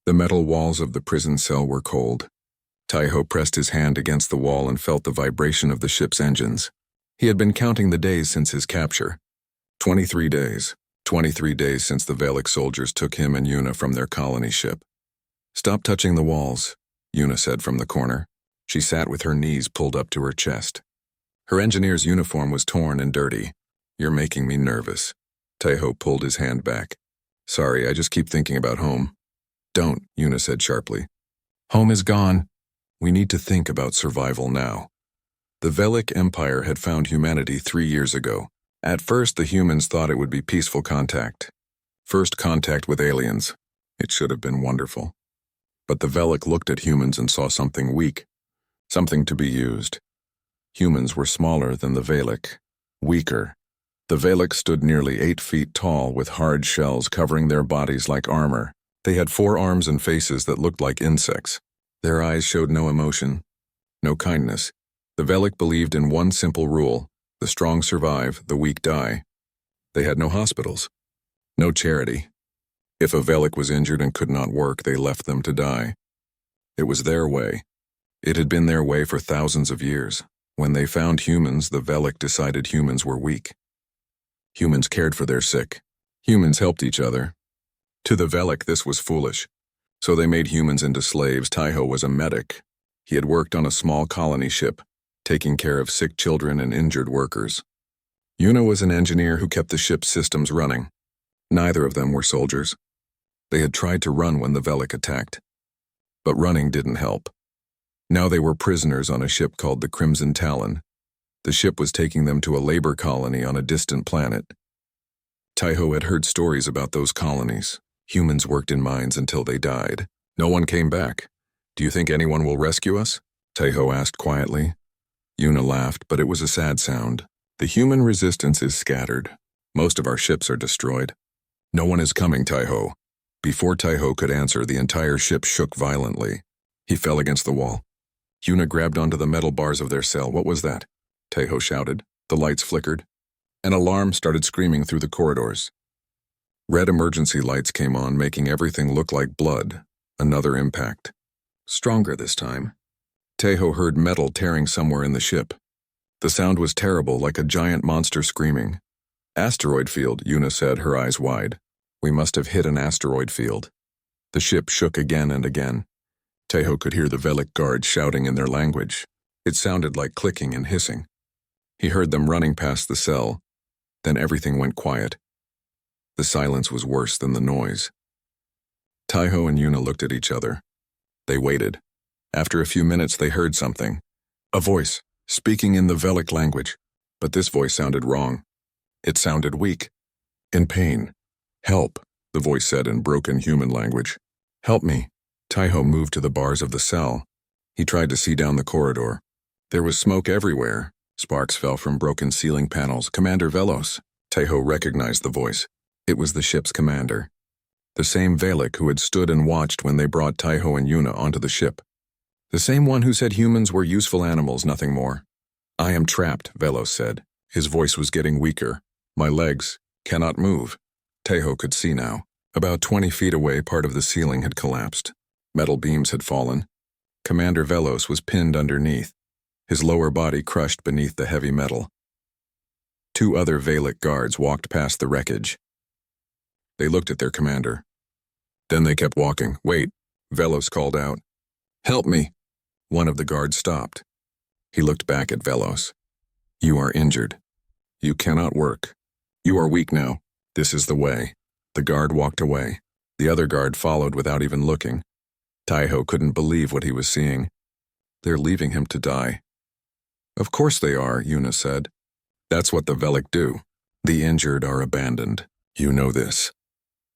The metal walls of the prison cell were cold. Taiho pressed his hand against the wall and felt the vibration of the ship's engines. He had been counting the days since his capture. 23 days. 23 days since the Valak soldiers took him and Yuna from their colony ship. "Stop touching the walls," Yuna said from the corner. She sat with her knees pulled up to her chest. Her engineer's uniform was torn and dirty. "You're making me nervous." Taiho pulled his hand back. "Sorry, I just keep thinking about home." "Don't," Yuna said sharply. "Home is gone. We need to think about survival now." The Valak Empire had found humanity 3 years ago. At first, the humans thought it would be peaceful contact. First contact with aliens. It should have been wonderful. But the Valak looked at humans and saw something weak, something to be used. Humans were smaller than the Valak, weaker. The Valak stood nearly 8 feet tall with hard shells covering their bodies like armor. They had 4 arms and faces that looked like insects. Their eyes showed no emotion, no kindness. The Valak believed in one simple rule: the strong survive, the weak die. They had no hospitals, no charity. If a Valak was injured and could not work, they left them to die. It was their way. It had been their way for thousands of years. When they found humans, the Valak decided humans were weak. Humans cared for their sick. Humans helped each other. To the Valak, this was foolish. So they made humans into slaves. Taiho was a medic. He had worked on a small colony ship, taking care of sick children and injured workers. Yuna was an engineer who kept the ship's systems running. Neither of them were soldiers. They had tried to run when the Valak attacked. But running didn't help. Now they were prisoners on a ship called the Crimson Talon. The ship was taking them to a labor colony on a distant planet. Taiho had heard stories about those colonies. Humans worked in mines until they died. No one came back. "Do you think anyone will rescue us?" Taiho asked quietly. Yuna laughed, but it was a sad sound. "The human resistance is scattered. Most of our ships are destroyed." "No one is coming, Taiho." Before Taiho could answer, the entire ship shook violently. He fell against the wall. Yuna grabbed onto the metal bars of their cell. "What was that?" Taiho shouted. The lights flickered. An alarm started screaming through the corridors. Red emergency lights came on, making everything look like blood. Another impact. Stronger this time. Taiho heard metal tearing somewhere in the ship. The sound was terrible, like a giant monster screaming. "Asteroid field," Yuna said, her eyes wide. "We must have hit an asteroid field." The ship shook again and again. Taiho could hear the Valak guards shouting in their language. It sounded like clicking and hissing. He heard them running past the cell. Then everything went quiet. The silence was worse than the noise. Taiho and Yuna looked at each other. They waited. After a few minutes, they heard something. A voice, speaking in the Valak language. But this voice sounded wrong. It sounded weak. In pain. "Help," the voice said in broken human language. "Help me." Taiho moved to the bars of the cell. He tried to see down the corridor. There was smoke everywhere. Sparks fell from broken ceiling panels. "Commander Velos." Taiho recognized the voice. It was the ship's commander. The same Valak who had stood and watched when they brought Taiho and Yuna onto the ship. The same one who said humans were useful animals, nothing more. "I am trapped," Velos said. His voice was getting weaker. "My legs cannot move." Taiho could see now. About 20 feet away, part of the ceiling had collapsed. Metal beams had fallen. Commander Velos was pinned underneath, his lower body crushed beneath the heavy metal. 2 other Valak guards walked past the wreckage. They looked at their commander. Then they kept walking. "Wait," Velos called out. "Help me." One of the guards stopped. He looked back at Velos. "You are injured. You cannot work. You are weak now. This is the way." The guard walked away. The other guard followed without even looking. Taiho couldn't believe what he was seeing. "They're leaving him to die." "Of course they are," Yuna said. "That's what the Valak do. The injured are abandoned. You know this."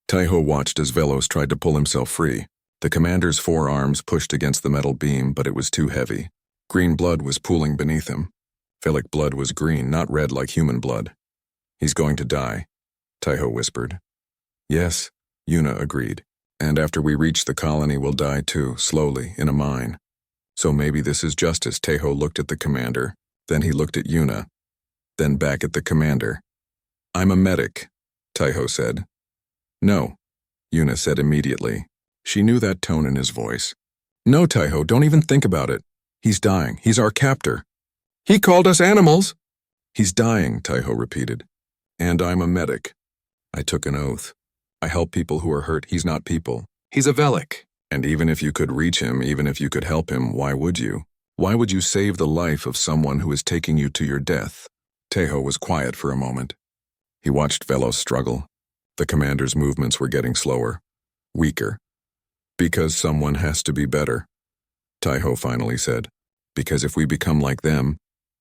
Taiho watched as Velos tried to pull himself free. The commander's 4 arms pushed against the metal beam, but it was too heavy. Green blood was pooling beneath him. Valak blood was green, not red like human blood. "He's going to die," Taiho whispered. "Yes," Yuna agreed. "And after we reach the colony, we'll die too, slowly, in a mine. So maybe this is justice." Taiho looked at the commander. Then he looked at Yuna. Then back at the commander. "I'm a medic," Taiho said. "No," Yuna said immediately. She knew that tone in his voice. No, Taiho, don't even think about it. He's dying. He's our captor. He called us animals. He's dying, Taiho repeated. And I'm a medic. I took an oath. I help people who are hurt. He's not people. He's a Velic. And even if you could reach him, even if you could help him, why would you? Why would you save the life of someone who is taking you to your death? Taiho was quiet for a moment. He watched Velos struggle. The commander's movements were getting slower, weaker. Because someone has to be better, Taiho finally said. Because if we become like them,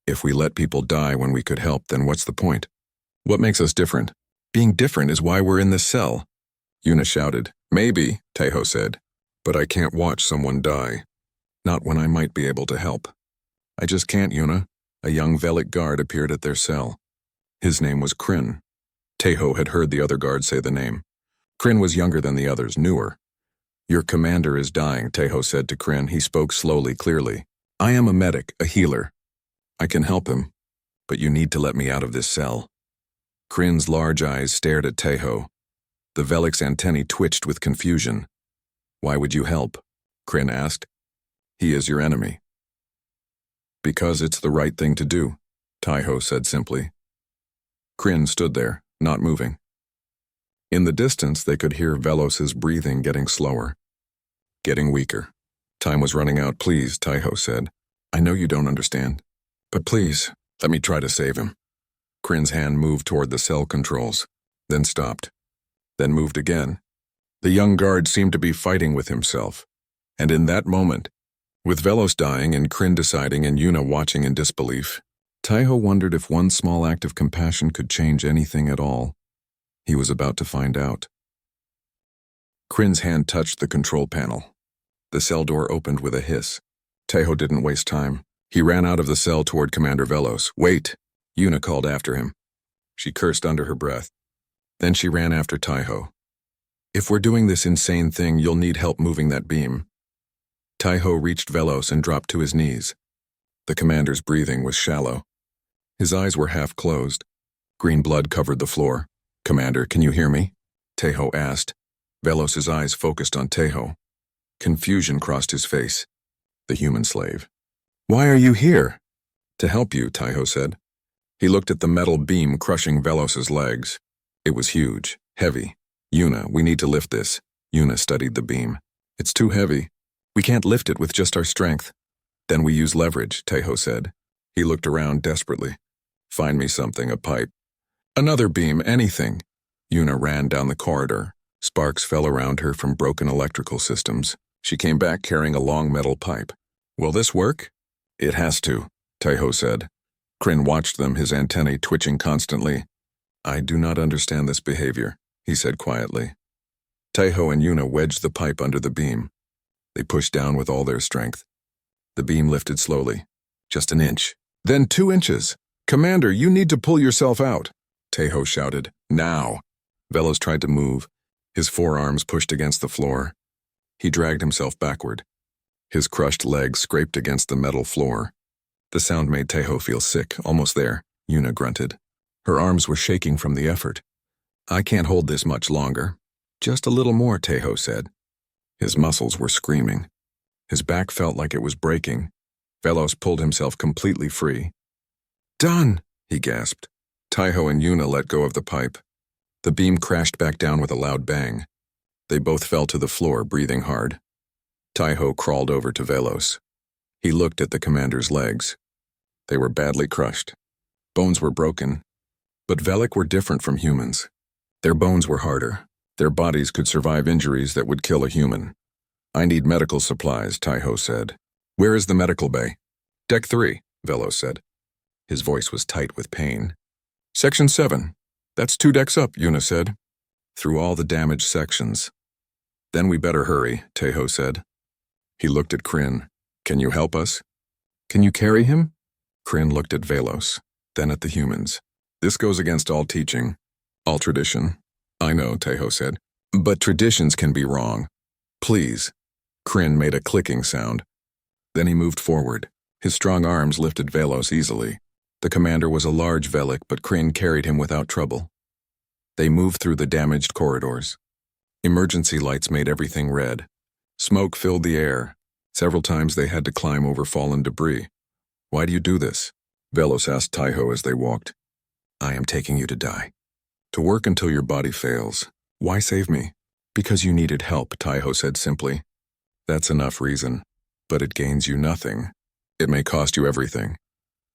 if we let people die when we could help, then what's the point? What makes us different? Being different is why we're in this cell. Yuna shouted. Maybe, Taiho said, but I can't watch someone die. Not when I might be able to help. I just can't, Yuna. A young Velic guard appeared at their cell. His name was Kryn. Taiho had heard the other guard say the name. Kryn was younger than the others, newer. Your commander is dying, Taiho said to Kryn. He spoke slowly, clearly. I am a medic, a healer. I can help him, but you need to let me out of this cell. Kryn's large eyes stared at Taiho. The Velic's antennae twitched with confusion. Why would you help? Kryn asked. He is your enemy. Because it's the right thing to do, Taiho said simply. Kryn stood there, not moving. In the distance, they could hear Velos's breathing getting slower, getting weaker. Time was running out. Please, Taiho said. I know you don't understand, but please, let me try to save him. Kryn's hand moved toward the cell controls, then stopped, then moved again. The young guard seemed to be fighting with himself, and in that moment, with Velos dying and Kryn deciding and Yuna watching in disbelief, Taiho wondered if one small act of compassion could change anything at all. He was about to find out. Kryn's hand touched the control panel. The cell door opened with a hiss. Taiho didn't waste time. He ran out of the cell toward Commander Velos. Wait! Yuna called after him. She cursed under her breath. Then she ran after Taiho. If we're doing this insane thing, you'll need help moving that beam. Taiho reached Velos and dropped to his knees. The commander's breathing was shallow. His eyes were half closed. Green blood covered the floor. Commander, can you hear me? Taiho asked. Velos's eyes focused on Taiho. Confusion crossed his face. The human slave. Why are you here? To help you, Taiho said. He looked at the metal beam crushing Velos's legs. It was huge, heavy. Yuna, we need to lift this. Yuna studied the beam. It's too heavy. We can't lift it with just our strength. Then we use leverage, Taiho said. He looked around desperately. Find me something, a pipe. Another beam, anything. Yuna ran down the corridor. Sparks fell around her from broken electrical systems. She came back carrying a long metal pipe. Will this work? It has to, Taiho said. Kryn watched them, his antennae twitching constantly. I do not understand this behavior, he said quietly. Taiho and Yuna wedged the pipe under the beam. They pushed down with all their strength. The beam lifted slowly. Just an inch. Then 2 inches. Commander, you need to pull yourself out, Taiho shouted. Now. Velos tried to move. His forearms pushed against the floor. He dragged himself backward. His crushed legs scraped against the metal floor. The sound made Taiho feel sick. Almost there, Yuna grunted. Her arms were shaking from the effort. I can't hold this much longer. Just a little more, Taiho said. His muscles were screaming. His back felt like it was breaking. Velos pulled himself completely free. Done, he gasped. Taiho and Yuna let go of the pipe. The beam crashed back down with a loud bang. They both fell to the floor, breathing hard. Taiho crawled over to Velos. He looked at the commander's legs. They were badly crushed. Bones were broken. But Velic were different from humans. Their bones were harder. Their bodies could survive injuries that would kill a human. I need medical supplies, Taiho said. Where is the medical bay? Deck 3, Velos said. His voice was tight with pain. Section 7. That's 2 decks up, Yuna said. Through all the damaged sections. Then we better hurry, Taiho said. He looked at Kryn. Can you help us? Can you carry him? Kryn looked at Velos, then at the humans. This goes against all teaching, all tradition. I know, Taiho said. But traditions can be wrong. Please. Kryn made a clicking sound. Then he moved forward. His strong arms lifted Velos easily. The commander was a large Velic, but Kryn carried him without trouble. They moved through the damaged corridors. Emergency lights made everything red. Smoke filled the air. Several times they had to climb over fallen debris. "Why do you do this?" Velos asked Taiho as they walked. "I am taking you to die. To work until your body fails. Why save me?" "Because you needed help," Taiho said simply. "That's enough reason. But it gains you nothing. It may cost you everything."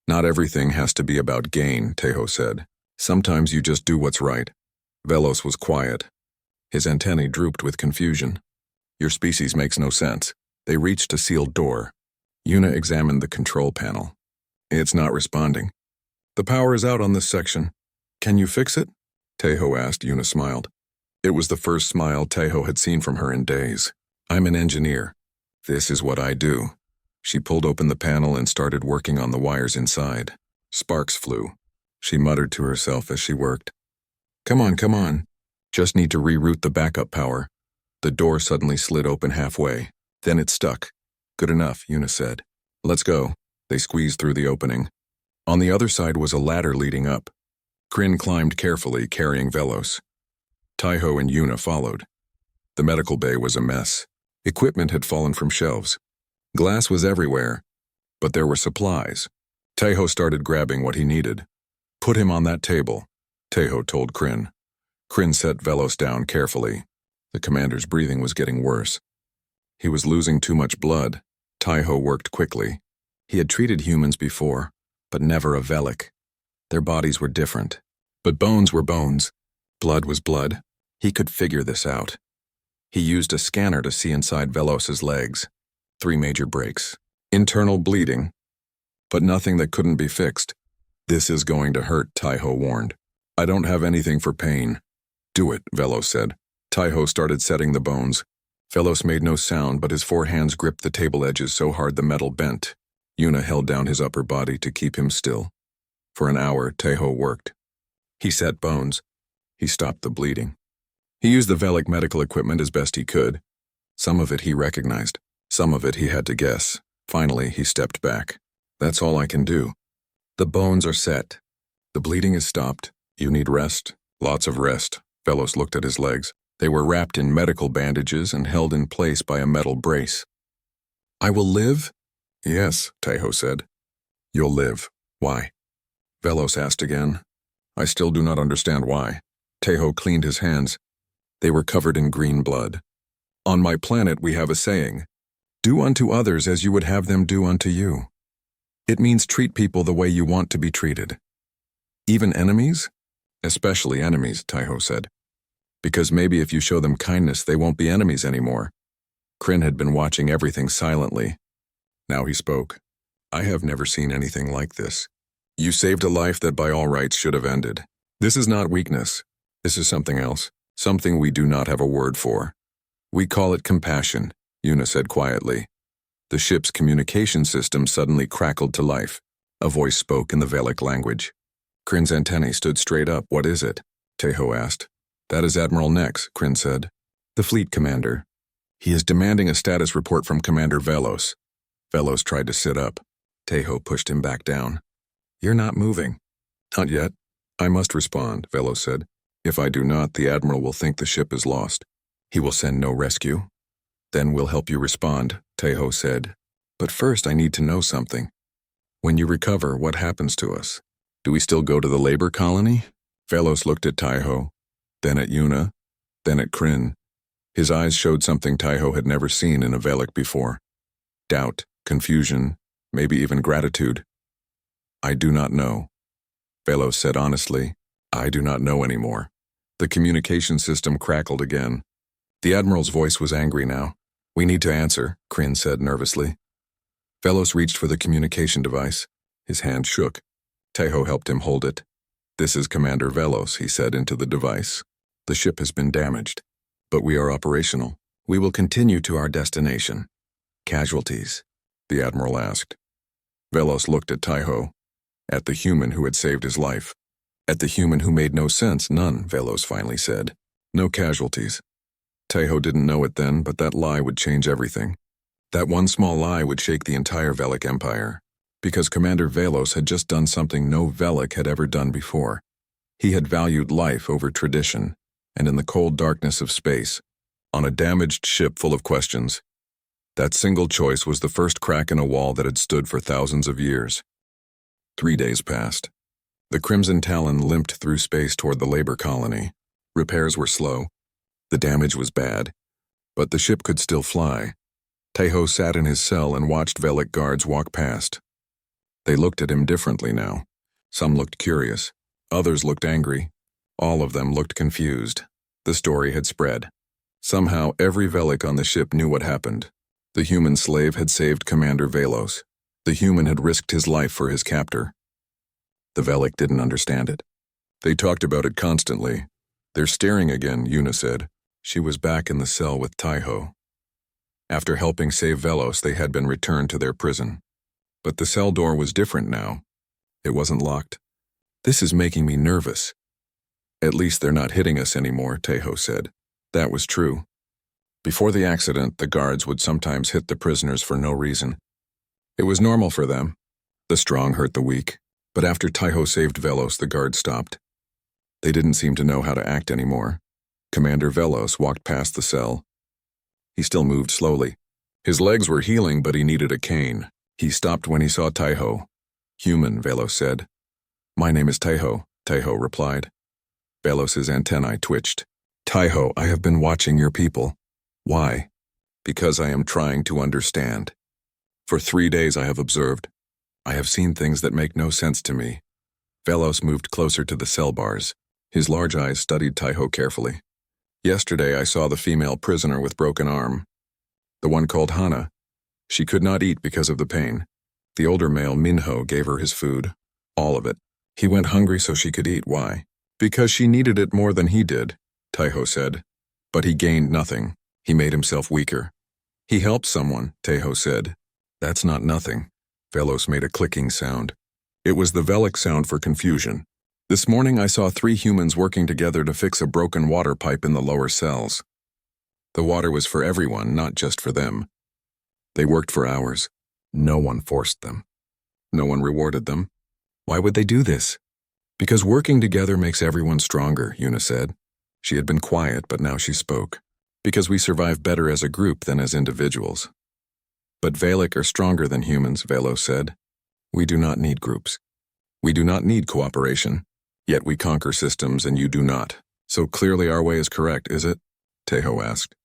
"Not everything has to be about gain," Taiho said. "Sometimes you just do what's right." Velos was quiet. His antennae drooped with confusion. "Your species makes no sense." They reached a sealed door. Yuna examined the control panel. "It's not responding. The power is out on this section. Can you fix it?" Taiho asked. Yuna smiled. It was the first smile Taiho had seen from her in days. "I'm an engineer. This is what I do." She pulled open the panel and started working on the wires inside. Sparks flew. She muttered to herself as she worked. Come on. Just need to reroute the backup power." The door suddenly slid open halfway. Then it stuck. "Good enough," Yuna said. "Let's go." They squeezed through the opening. On the other side was a ladder leading up. Kryn climbed carefully, carrying Velos. Taiho and Yuna followed. The medical bay was a mess. Equipment had fallen from shelves. Glass was everywhere, but there were supplies. Taiho started grabbing what he needed. "Put him on that table," Taiho told Kryn. Kryn set Velos down carefully. The commander's breathing was getting worse. He was losing too much blood. Taiho worked quickly. He had treated humans before, but never a Velic. Their bodies were different. But bones were bones. Blood was blood. He could figure this out. He used a scanner to see inside Velos's legs. 3 major breaks. Internal bleeding. But nothing that couldn't be fixed. "This is going to hurt," Taiho warned. "I don't have anything for pain." "Do it," Velos said. Taiho started setting the bones. Velos made no sound, but his 4 hands gripped the table edges so hard the metal bent. Yuna held down his upper body to keep him still. For an hour, Taiho worked. He set bones. He stopped the bleeding. He used the Velic medical equipment as best he could. Some of it he recognized. Some of it he had to guess. Finally, he stepped back. "That's all I can do. The bones are set. The bleeding is stopped. You need rest. Lots of rest." Velos looked at his legs. They were wrapped in medical bandages and held in place by a metal brace. "I will live?" "Yes," Taiho said. "You'll live. Why?" Velos asked again. "I still do not understand why." Taiho cleaned his hands. They were covered in green blood. "On my planet we have a saying, 'Do unto others as you would have them do unto you.' It means treat people the way you want to be treated." "Even enemies?" "Especially enemies," Taiho said. "Because maybe if you show them kindness they won't be enemies anymore." Kryn had been watching everything silently. Now he spoke. "I have never seen anything like this. You saved a life that by all rights should have ended. This is not weakness. This is something else. Something we do not have a word for. We call it compassion," Yuna said quietly. The ship's communication system suddenly crackled to life. A voice spoke in the Velic language. Kryn's antennae stood straight up. "What is it?" Taiho asked. "That is Admiral Nex," Kryn said. "The fleet commander. He is demanding a status report from Commander Velos." Velos tried to sit up. Taiho pushed him back down. "You're not moving." "Not yet. I must respond," Velos said. "If I do not, the Admiral will think the ship is lost. He will send no rescue." "Then we'll help you respond," Taiho said. "But first I need to know something. When you recover, what happens to us? Do we still go to the labor colony?" Velos looked at Taiho, then at Yuna, then at Kryn. His eyes showed something Taiho had never seen in a Velic before. Doubt, confusion, maybe even gratitude. "I do not know." Velos said honestly, "I do not know anymore." The communication system crackled again. The Admiral's voice was angry now. "We need to answer," Kryn said nervously. Velos reached for the communication device. His hand shook. Taiho helped him hold it. "This is Commander Velos," he said into the device. "The ship has been damaged, but we are operational. We will continue to our destination." "Casualties?" the Admiral asked. Velos looked at Taiho, at the human who had saved his life. "At the human who made no sense, none," Velos finally said. "No casualties." Taiho didn't know it then, but that lie would change everything. That one small lie would shake the entire Velic Empire. Because Commander Velos had just done something no Velic had ever done before. He had valued life over tradition, and in the cold darkness of space, on a damaged ship full of questions, That single choice was the first crack in a wall that had stood for thousands of years. 3 days passed. The Crimson Talon limped through space toward the labor colony. Repairs were slow. The damage was bad. But the ship could still fly. Tahoe sat in his cell and watched Velic guards walk past. They looked at him differently now. Some looked curious. Others looked angry. All of them looked confused. The story had spread. Somehow, every Velic on the ship knew what happened. The human slave had saved Commander Velos. The human had risked his life for his captor. The Velic didn't understand it. They talked about it constantly. "They're staring again," Una said. She was back in the cell with Tahoe. After helping save Velos, they had been returned to their prison. But the cell door was different now. It wasn't locked. "This is making me nervous." "At least they're not hitting us anymore," Tahoe said. That was true. Before the accident, the guards would sometimes hit the prisoners for no reason. It was normal for them. The strong hurt the weak. But after Tahoe saved Velos, the guards stopped. They didn't seem to know how to act anymore. Commander Velos walked past the cell. He still moved slowly. His legs were healing, but he needed a cane. He stopped when he saw Tahoe. "Human," Velos said. "My name is Tahoe," Tahoe replied. Velos's antennae twitched. "Tahoe, I have been watching your people." "Why?" "Because I am trying to understand. For 3 days I have observed. I have seen things that make no sense to me." Velos moved closer to the cell bars. His large eyes studied Tahoe carefully. "Yesterday I saw the female prisoner with broken arm. The one called Hana. She could not eat because of the pain. The older male, Minho, gave her his food. All of it. He went hungry so she could eat. Why? Because she needed it more than he did," Tahoe said. "But he gained nothing. He made himself weaker." "He helped someone," Tahoe said. "That's not nothing." Velos made a clicking sound. It was the Velic sound for confusion. "This morning I saw 3 humans working together to fix a broken water pipe in the lower cells. The water was for everyone, not just for them. They worked for hours. No one forced them. No one rewarded them. Why would they do this?" "Because working together makes everyone stronger," Una said. She had been quiet, but now she spoke. "Because we survive better as a group than as individuals." "But Velic are stronger than humans," Velos said. "We do not need groups. We do not need cooperation. Yet we conquer systems and you do not. So clearly our way is correct, is it?" Tahoe asked.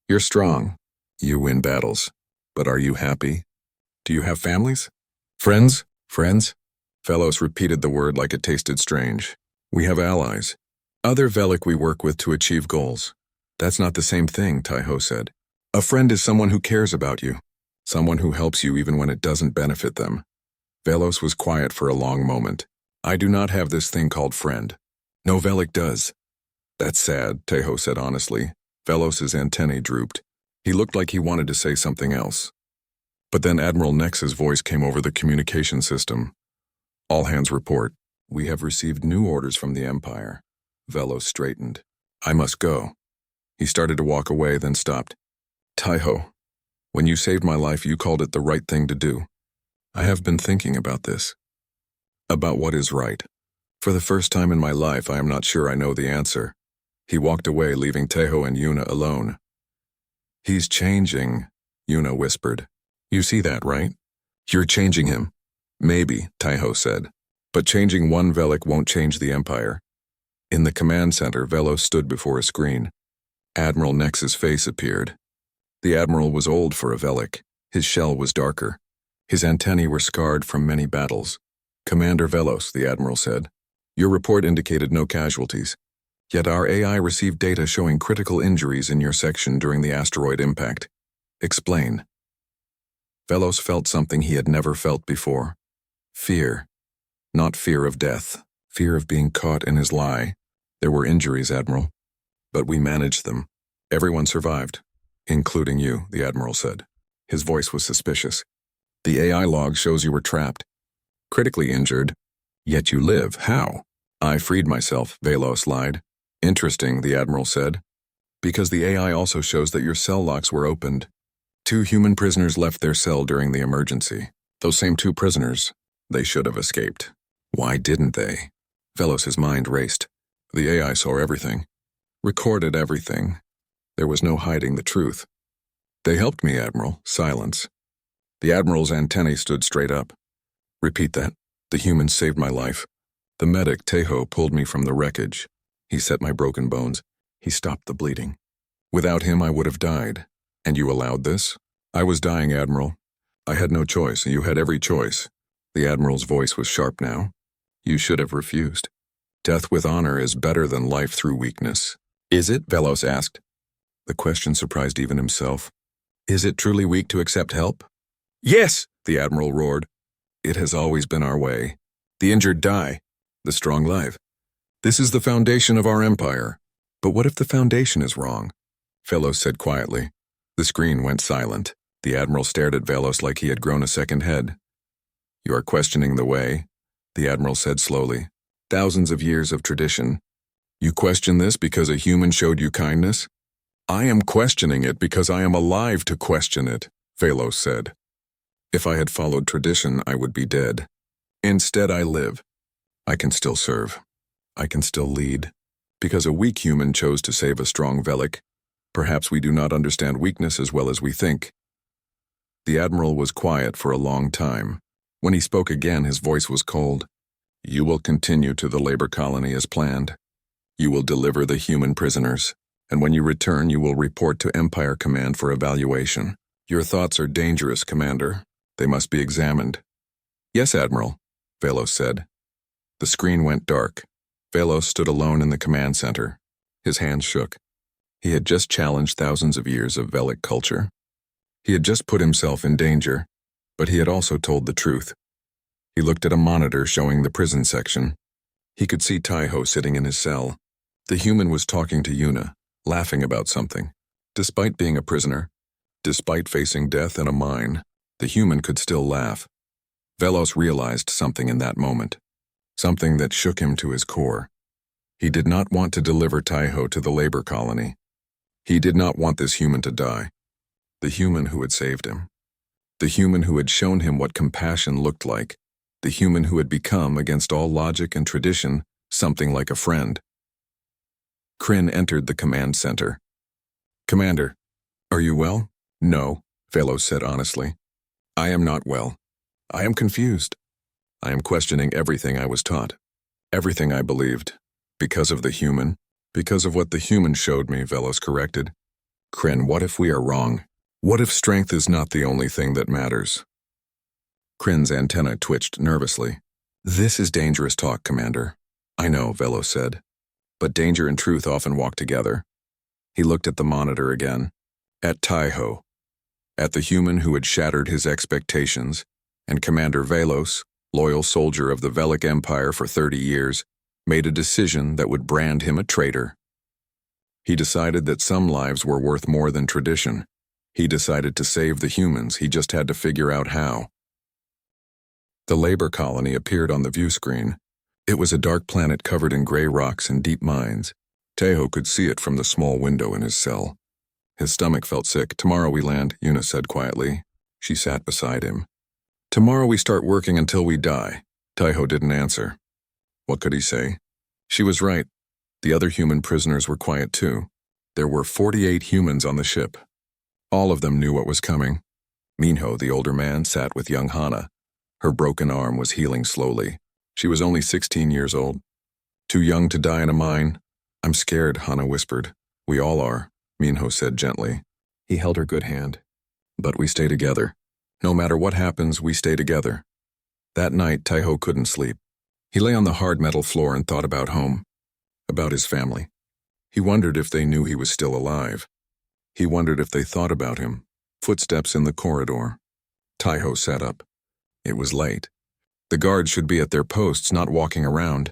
"You're strong. You win battles. But are you happy? Do you have families? Friends? Friends?" Velos repeated the word like it tasted strange. "We have allies. Other Velic we work with to achieve goals." "That's not the same thing," Tahoe said. "A friend is someone who cares about you. Someone who helps you even when it doesn't benefit them." Velos was quiet for a long moment. "I do not have this thing called friend. No Velic does." "That's sad," Tahoe said honestly. Velos's antennae drooped. He looked like he wanted to say something else. But then Admiral Nex's voice came over the communication system. "All hands report. We have received new orders from the Empire." Velos straightened. "I must go." He started to walk away, then stopped. "Tahoe, when you saved my life, you called it the right thing to do. I have been thinking about this. About what is right. For the first time in my life, I am not sure I know the answer." He walked away, leaving Tahoe and Una alone. "He's changing," Una whispered. "You see that, right? You're changing him." "Maybe," Tahoe said. "But changing one Velic won't change the Empire." In the command center, Velos stood before a screen. Admiral Nex's face appeared. The Admiral was old for a Velic. His shell was darker. His antennae were scarred from many battles. "Commander Velos," the Admiral said, "your report indicated no casualties. Yet our AI received data showing critical injuries in your section during the asteroid impact. Explain." Velos felt something he had never felt before. Fear. Not fear of death. Fear of being caught in his lie. "There were injuries, Admiral. But we managed them. Everyone survived. Including you," the Admiral said. His voice was suspicious. "The AI log shows you were trapped. Critically injured. Yet you live. How?" "I freed myself," Velos lied. "Interesting," the Admiral said. "Because the AI also shows that your cell locks were opened. 2 human prisoners left their cell during the emergency. Those same 2 prisoners, they should have escaped. Why didn't they?" Velos's mind raced. The AI saw everything. Recorded everything. There was no hiding the truth. They helped me, Admiral. Silence. The Admiral's antennae stood straight up. Repeat that. The humans saved my life. The medic, Tejo, pulled me from the wreckage. He set my broken bones. He stopped the bleeding. Without him, I would have died. And you allowed this? I was dying, Admiral. I had no choice, and you had every choice. The Admiral's voice was sharp now. You should have refused. Death with honor is better than life through weakness. Is it? Velos asked. The question surprised even himself. Is it truly weak to accept help? Yes, the Admiral roared. It has always been our way. The injured die. The strong live. This is the foundation of our empire. But what if the foundation is wrong? Velos said quietly. The screen went silent. The Admiral stared at Velos like he had grown a second head. You are questioning the way, the Admiral said slowly. Thousands of years of tradition. You question this because a human showed you kindness? I am questioning it because I am alive to question it, Velos said. If I had followed tradition, I would be dead. Instead, I live. I can still serve. I can still lead. Because a weak human chose to save a strong Velic, perhaps we do not understand weakness as well as we think. The Admiral was quiet for a long time. When he spoke again, his voice was cold. You will continue to the labor colony as planned. You will deliver the human prisoners, and when you return, you will report to Empire Command for evaluation. Your thoughts are dangerous, Commander. They must be examined. Yes, Admiral, Velos said. The screen went dark. Velos stood alone in the command center. His hands shook. He had just challenged thousands of years of Velic culture. He had just put himself in danger, but he had also told the truth. He looked at a monitor showing the prison section. He could see Tejo sitting in his cell. The human was talking to Yuna, laughing about something. Despite being a prisoner, despite facing death in a mine, the human could still laugh. Velos realized something in that moment, something that shook him to his core. He did not want to deliver Tejo to the labor colony. He did not want this human to die. The human who had saved him. The human who had shown him what compassion looked like. The human who had become, against all logic and tradition, something like a friend. Kryn entered the command center. Commander, are you well? No, Velos said honestly. I am not well. I am confused. I am questioning everything I was taught. Everything I believed. Because of the human. Because of what the human showed me, Velos corrected. Kryn, what if we are wrong? What if strength is not the only thing that matters? Kryn's antenna twitched nervously. This is dangerous talk, Commander. I know, Velos said. But danger and truth often walk together. He looked at the monitor again. At Tejo. At the human who had shattered his expectations. And Commander Velos, loyal soldier of the Velic Empire for 30 years, made a decision that would brand him a traitor. He decided that some lives were worth more than tradition. He decided to save the humans. He just had to figure out how. The labor colony appeared on the view screen. It was a dark planet covered in gray rocks and deep mines. Tejo could see it from the small window in his cell. His stomach felt sick. Tomorrow we land, Yuna said quietly. She sat beside him. Tomorrow we start working until we die. Tejo didn't answer. What could he say? She was right. The other human prisoners were quiet too. There were 48 humans on the ship. All of them knew what was coming. Minho, the older man, sat with young Hana. Her broken arm was healing slowly. She was only 16 years old. Too young to die in a mine. I'm scared, Hana whispered. We all are, Minho said gently. He held her good hand. But we stay together. No matter what happens, we stay together. That night, Tejo couldn't sleep. He lay on the hard metal floor and thought about home. About his family. He wondered if they knew he was still alive. He wondered if they thought about him. Footsteps in the corridor. Tejo sat up. It was late. The guards should be at their posts, not walking around.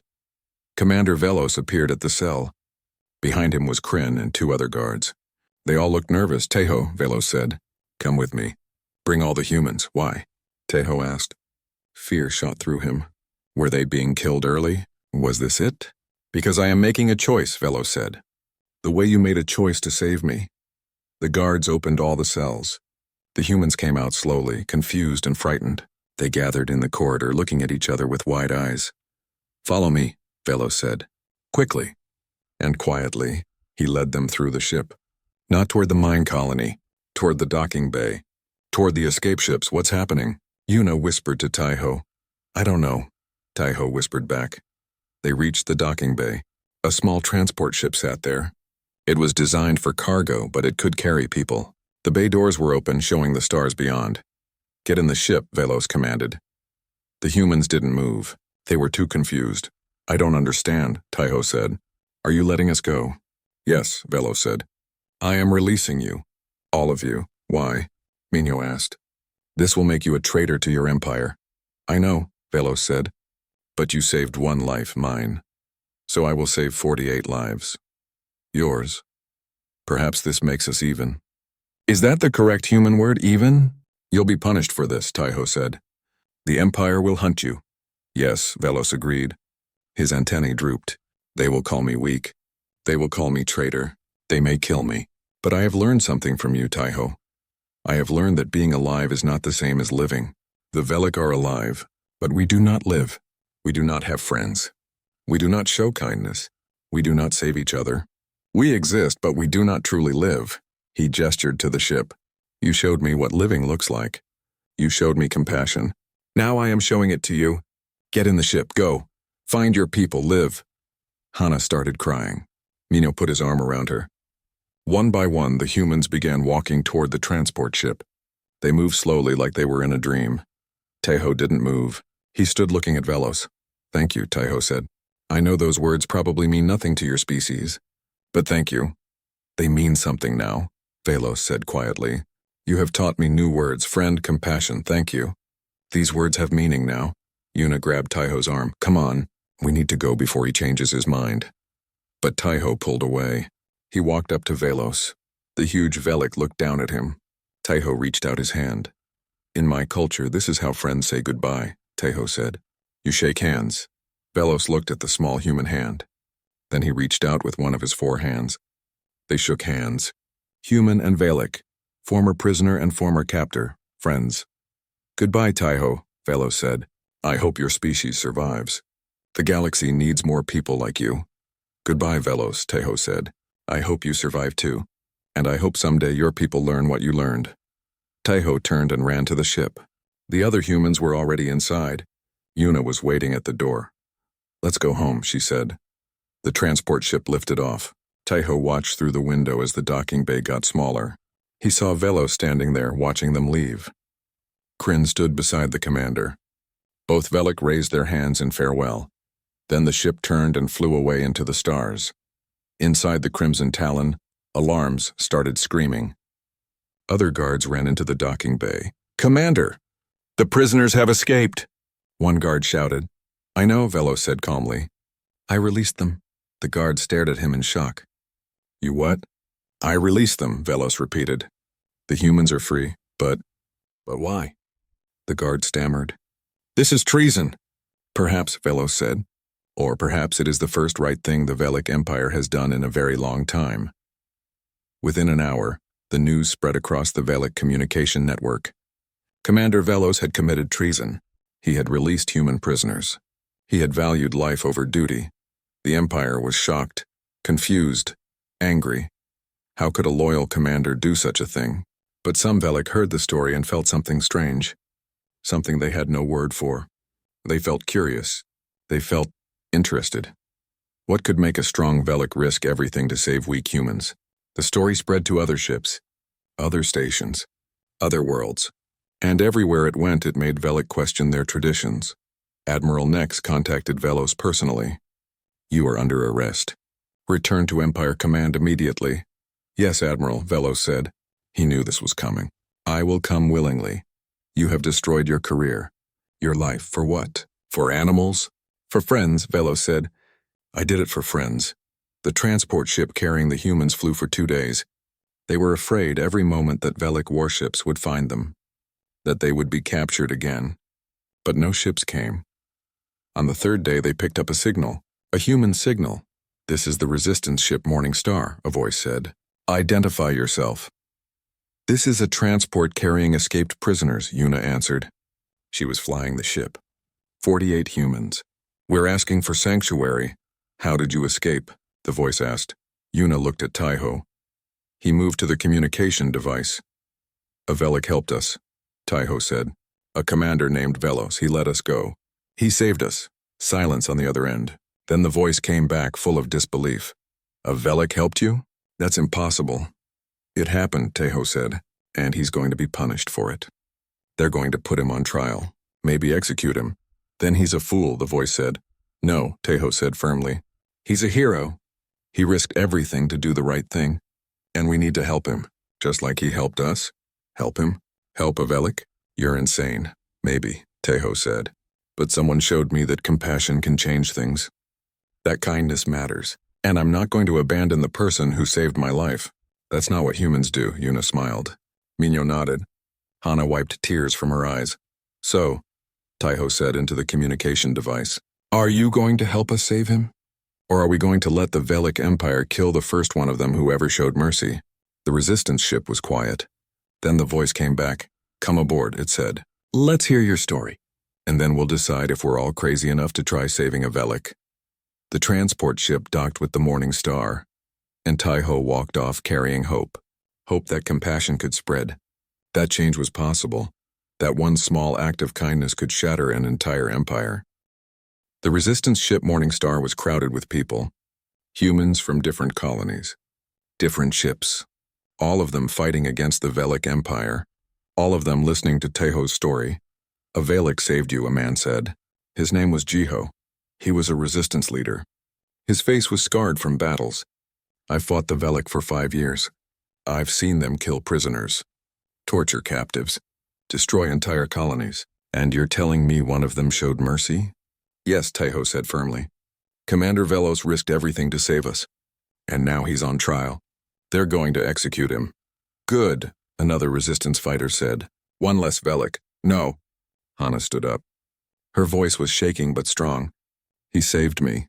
Commander Velos appeared at the cell. Behind him was Kryn and 2 other guards. They all looked nervous. Tejo, Velos said. Come with me. Bring all the humans. Why? Tejo asked. Fear shot through him. Were they being killed early? Was this it? Because I am making a choice, Velos said. The way you made a choice to save me. The guards opened all the cells. The humans came out slowly, confused and frightened. They gathered in the corridor, looking at each other with wide eyes. Follow me, Velos said. Quickly. And quietly, he led them through the ship. Not toward the mine colony, Toward the docking bay. Toward the escape ships. What's happening? Yuna whispered to Taiho. I don't know, Taiho whispered back. They reached the docking bay. A small transport ship sat there. It was designed for cargo, but it could carry people. The bay doors were open, showing the stars beyond. Get in the ship, Velos commanded. The humans didn't move. They were too confused. I don't understand, Taiho said. Are you letting us go? Yes, Velos said. I am releasing you. All of you. Why? Minho asked. This will make you a traitor to your empire. I know, Velos said. But you saved one life, mine. So I will save 48 lives. Yours. Perhaps this makes us even. Is that the correct human word, even? You'll be punished for this, Taiho said. The Empire will hunt you. Yes, Velos agreed. His antennae drooped. They will call me weak. They will call me traitor. They may kill me. But I have learned something from you, Taiho. I have learned that being alive is not the same as living. The Velic are alive, but we do not live. We do not have friends. We do not show kindness. We do not save each other. We exist, but we do not truly live. He gestured to the ship. You showed me what living looks like. You showed me compassion. Now I am showing it to you. Get in the ship, go. Find your people, live. Hana started crying. Minho put his arm around her. One by one, the humans began walking toward the transport ship. They moved slowly like they were in a dream. Taiho didn't move. He stood looking at Velos. Thank you, Taiho said. I know those words probably mean nothing to your species. But thank you. They mean something now, Velos said quietly. You have taught me new words, friend, compassion, thank you. These words have meaning now. Yuna grabbed Taiho's arm. Come on, we need to go before he changes his mind. But Taiho pulled away. He walked up to Velos. The huge Velic looked down at him. Taiho reached out his hand. In my culture, this is how friends say goodbye, Taiho said. You shake hands. Velos looked at the small human hand. Then he reached out with one of his 4 hands. They shook hands. Human and Velic, former prisoner and former captor, friends. Goodbye, Taiho, Velos said. I hope your species survives. The galaxy needs more people like you. Goodbye, Velos, Taiho said. I hope you survive too. And I hope someday your people learn what you learned. Taiho turned and ran to the ship. The other humans were already inside. Yuna was waiting at the door. Let's go home, she said. The transport ship lifted off. Taiho watched through the window as the docking bay got smaller. He saw Velos standing there, watching them leave. Kryn stood beside the commander. Both Velic raised their hands in farewell. Then the ship turned and flew away into the stars. Inside the Crimson Talon, alarms started screaming. Other guards ran into the docking bay. Commander! The prisoners have escaped! One guard shouted. I know, Velos said calmly. I released them. The guard stared at him in shock. You what? I released them, Velos repeated. The humans are free, but why? The guard stammered. This is treason. Perhaps, Velos said. Or perhaps it is the first right thing the Velic Empire has done in a very long time. Within an hour, the news spread across the Velic communication network. Commander Velos had committed treason. He had released human prisoners. He had valued life over duty. The Empire was shocked, confused, angry. How could a loyal commander do such a thing? But some Velic heard the story and felt something strange. Something they had no word for. They felt curious. They felt interested. What could make a strong Velic risk everything to save weak humans? The story spread to other ships, other stations, other worlds. And everywhere it went, it made Velic question their traditions. Admiral Nex contacted Velos personally. You are under arrest. Return to Empire Command immediately. Yes, Admiral, Velos said. He knew this was coming. I will come willingly. You have destroyed your career. Your life, for what? For animals? For friends, Velos said. I did it for friends. The transport ship carrying the humans flew for 2 days. They were afraid every moment that Velic warships would find them, that they would be captured again. But no ships came. On the 3rd day, they picked up a signal, a human signal. This is the resistance ship Morning Star, a voice said. Identify yourself. This is a transport carrying escaped prisoners, Yuna answered. She was flying the ship. 48 humans. We're asking for sanctuary. How did you escape? The voice asked. Yuna looked at Taiho. He moved to the communication device. A Velik helped us, Taiho said. A commander named Velos, he let us go. He saved us. Silence on the other end. Then the voice came back full of disbelief. A Velik helped you? That's impossible. It happened, Taiho said, and he's going to be punished for it. They're going to put him on trial, maybe execute him. Then he's a fool, the voice said. No, Taiho said firmly. He's a hero. He risked everything to do the right thing, and we need to help him, just like he helped us. Help him? Help a Velik? You're insane. Maybe, Taiho said. But someone showed me that compassion can change things. That kindness matters, and I'm not going to abandon the person who saved my life. That's not what humans do, Yuna smiled. Minho nodded. Hana wiped tears from her eyes. So, Taiho said into the communication device, are you going to help us save him? Or are we going to let the Velik Empire kill the first one of them who ever showed mercy? The resistance ship was quiet. Then the voice came back. Come aboard, it said. Let's hear your story, and then we'll decide if we're all crazy enough to try saving a Velik. The transport ship docked with the Morning Star, and Taiho walked off carrying hope. Hope that compassion could spread. That change was possible. That one small act of kindness could shatter an entire empire. The resistance ship Morning Star was crowded with people. Humans from different colonies. Different ships. All of them fighting against the Velik Empire. All of them listening to Taiho's story. A Velik saved you, a man said. His name was Jiho. He was a resistance leader. His face was scarred from battles. I fought the Velik for 5 years. I've seen them kill prisoners, torture captives, destroy entire colonies. And you're telling me one of them showed mercy? Yes, Taiho said firmly. Commander Velos risked everything to save us. And now he's on trial. They're going to execute him. Good, another resistance fighter said. One less Velik. No. Hana stood up. Her voice was shaking but strong. He saved me.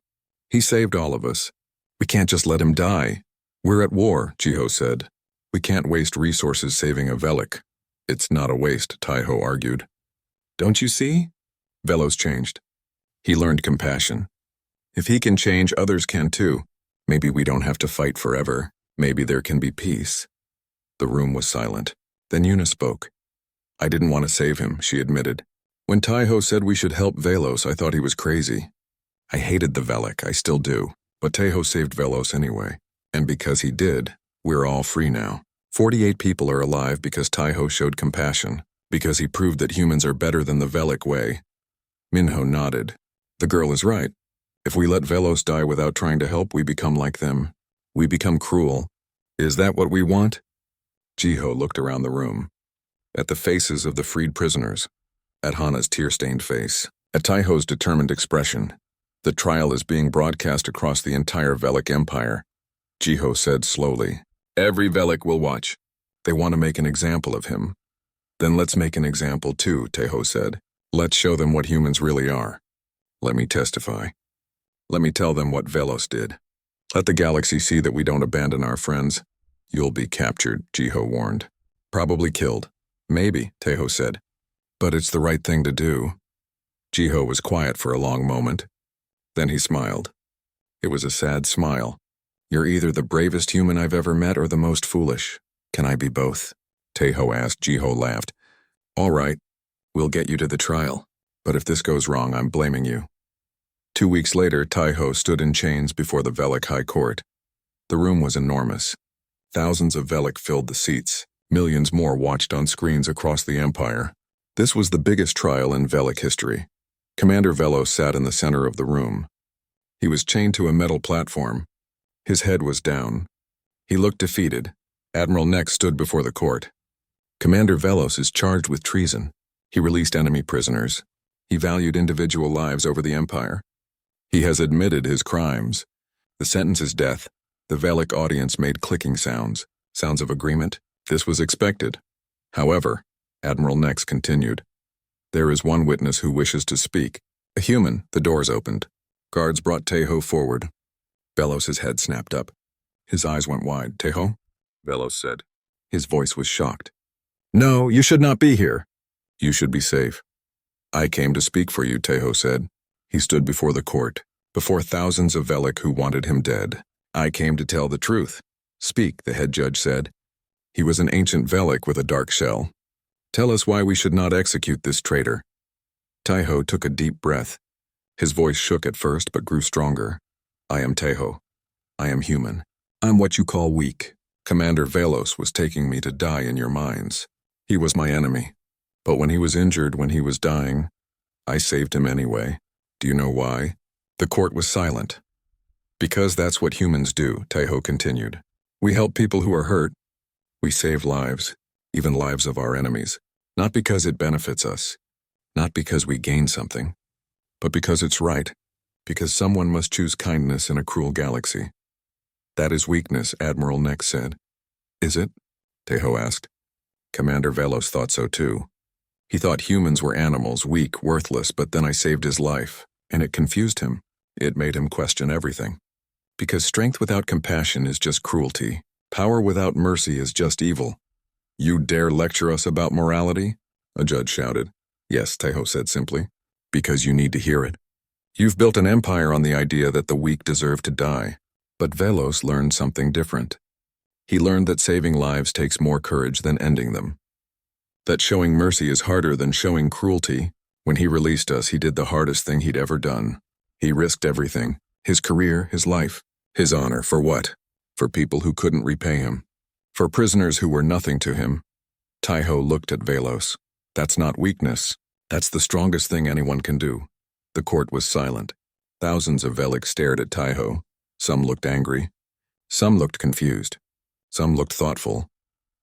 He saved all of us. We can't just let him die. We're at war, Jiho said. We can't waste resources saving a Velik. It's not a waste, Taiho argued. Don't you see? Velos changed. He learned compassion. If he can change, others can too. Maybe we don't have to fight forever. Maybe there can be peace. The room was silent. Then Yuna spoke. I didn't want to save him, she admitted. When Taiho said we should help Velos, I thought he was crazy. I hated the Velik, I still do. But Taiho saved Velos anyway. And because he did, we're all free now. 48 people are alive because Taiho showed compassion, because he proved that humans are better than the Velik way. Minho nodded. The girl is right. If we let Velos die without trying to help, we become like them. We become cruel. Is that what we want? Jiho looked around the room. At the faces of the freed prisoners. At Hana's tear-stained face. At Taiho's determined expression. The trial is being broadcast across the entire Velik Empire. Jiho said slowly. Every Velik will watch. They want to make an example of him. Then let's make an example too, Taiho said. Let's show them what humans really are. Let me testify. Let me tell them what Velos did. Let the galaxy see that we don't abandon our friends. You'll be captured, Jiho warned. Probably killed. Maybe, Taiho said. But it's the right thing to do. Jiho was quiet for a long moment. Then he smiled. It was a sad smile. You're either the bravest human I've ever met or the most foolish. Can I be both? Taiho asked. Jiho laughed. All right. We'll get you to the trial. But if this goes wrong, I'm blaming you. 2 weeks later, Taiho stood in chains before the Velik High Court. The room was enormous. Thousands of Velik filled the seats. Millions more watched on screens across the empire. This was the biggest trial in Velik history. Commander Velos sat in the center of the room. He was chained to a metal platform. His head was down. He looked defeated. Admiral Nex stood before the court. Commander Velos is charged with treason. He released enemy prisoners. He valued individual lives over the empire. He has admitted his crimes. The sentence is death. The Velik audience made clicking sounds. Sounds of agreement. This was expected. However, Admiral Nex continued. There is one witness who wishes to speak. A human. The doors opened. Guards brought Taiho forward. Velos' head snapped up. His eyes went wide. Taiho? Velos said. His voice was shocked. No, you should not be here. You should be safe. I came to speak for you, Taiho said. He stood before the court, before thousands of Velik who wanted him dead. I came to tell the truth. Speak, the head judge said. He was an ancient Velic with a dark shell. "Tell us why we should not execute this traitor." Taiho took a deep breath. His voice shook at first but grew stronger. "I am Taiho. I am human. I'm what you call weak. Commander Velos was taking me to die in your mines. He was my enemy. But when he was injured, when he was dying, I saved him anyway. Do you know why?" The court was silent. "Because that's what humans do," Taiho continued. "We help people who are hurt. We save lives, even lives of our enemies. Not because it benefits us, not because we gain something, but because it's right, because someone must choose kindness in a cruel galaxy." "That is weakness," Admiral Nex said. "Is it?" Taiho asked. Commander Velos thought so too. He thought humans were animals, weak, worthless, but then I saved his life, and it confused him. It made him question everything. Because strength without compassion is just cruelty. Power without mercy is just evil. "You dare lecture us about morality?" a judge shouted. "Yes," Taiho said simply. "Because you need to hear it. You've built an empire on the idea that the weak deserve to die. But Velos learned something different. He learned that saving lives takes more courage than ending them. That showing mercy is harder than showing cruelty. When he released us, he did the hardest thing he'd ever done. He risked everything. His career, his life, his honor. For what? For people who couldn't repay him. For prisoners who were nothing to him." Taiho looked at Velos. "That's not weakness. That's the strongest thing anyone can do." The court was silent. Thousands of Veliks stared at Taiho. Some looked angry. Some looked confused. Some looked thoughtful.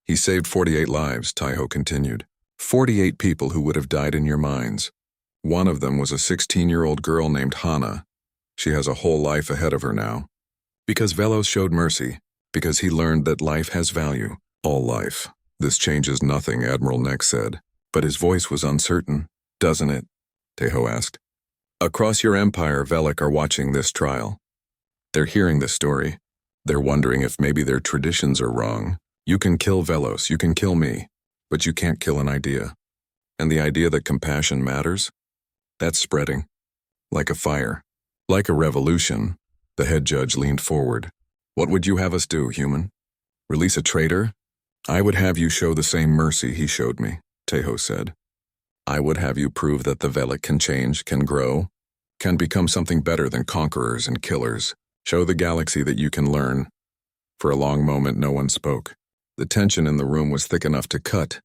"He saved 48 lives," Taiho continued. 48 people who would have died in your mines. One of them was a 16-year-old girl named Hana. She has a whole life ahead of her now. Because Velos showed mercy. Because he learned that life has value. All life. "This changes nothing," Admiral Nex said. But his voice was uncertain. "Doesn't it?" Taiho asked. "Across your empire, Velic are watching this trial. They're hearing this story. They're wondering if maybe their traditions are wrong. You can kill Velos, you can kill me, but you can't kill an idea. And the idea that compassion matters? That's spreading. Like a fire. Like a revolution." The head judge leaned forward. "What would you have us do, human? Release a traitor? I would have you show the same mercy he showed me," Taiho said. "I would have you prove that the Velic can change, can grow, can become something better than conquerors and killers. Show the galaxy that you can learn." For a long moment, no one spoke. The tension in the room was thick enough to cut.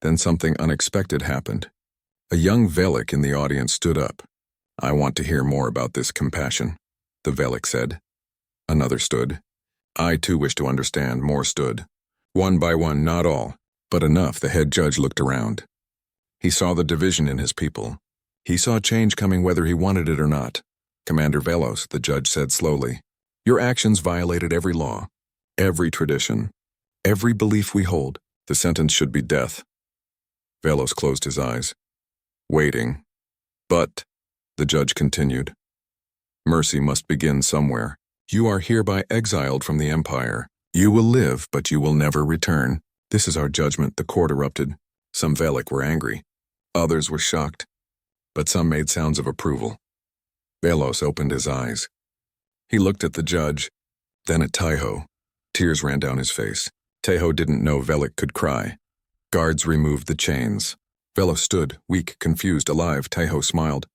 Then something unexpected happened. A young Velic in the audience stood up. "I want to hear more about this compassion," the Velic said. Another stood. "I too wish to understand." More stood. One by one, not all, but enough. The head judge looked around. He saw the division in his people. He saw change coming whether he wanted it or not. "Commander Velos," the judge said slowly, "your actions violated every law, every tradition, every belief we hold. The sentence should be death." Velos closed his eyes, waiting. "But," the judge continued, "mercy must begin somewhere. You are hereby exiled from the Empire. You will live, but you will never return. This is our judgment," the court erupted. Some Velic were angry. Others were shocked. But some made sounds of approval. Velos opened his eyes. He looked at the judge, then at Taiho. Tears ran down his face. Taiho didn't know Velic could cry. Guards removed the chains. Velos stood, weak, confused, alive. Taiho smiled.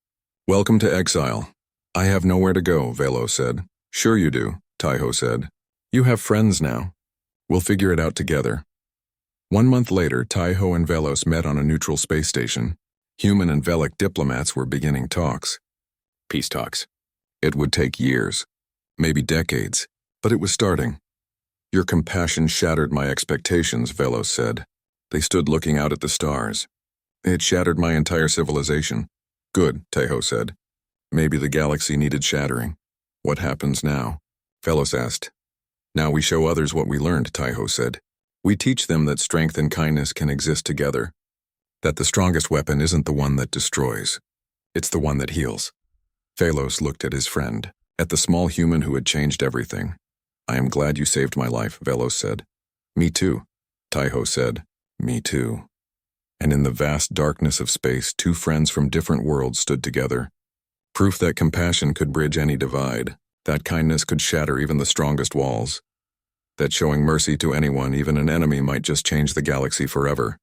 "Welcome to exile." "I have nowhere to go," Velos said. "Sure you do," Taiho said. "You have friends now. We'll figure it out together." 1 month later, Taiho and Velos met on a neutral space station. Human and Velic diplomats were beginning talks. Peace talks. It would take years, maybe decades, but it was starting. "Your compassion shattered my expectations," Velos said. They stood looking out at the stars. "It shattered my entire civilization." "Good," Taiho said. "Maybe the galaxy needed shattering." "What happens now?" Velos asked. "Now we show others what we learned," Taiho said. "We teach them that strength and kindness can exist together. That the strongest weapon isn't the one that destroys. It's the one that heals." Velos looked at his friend, at the small human who had changed everything. "I am glad you saved my life," Velos said. "Me too," Taiho said. "Me too." And in the vast darkness of space, 2 friends from different worlds stood together. Proof that compassion could bridge any divide, that kindness could shatter even the strongest walls. that showing mercy to anyone, even an enemy, might just change the galaxy forever.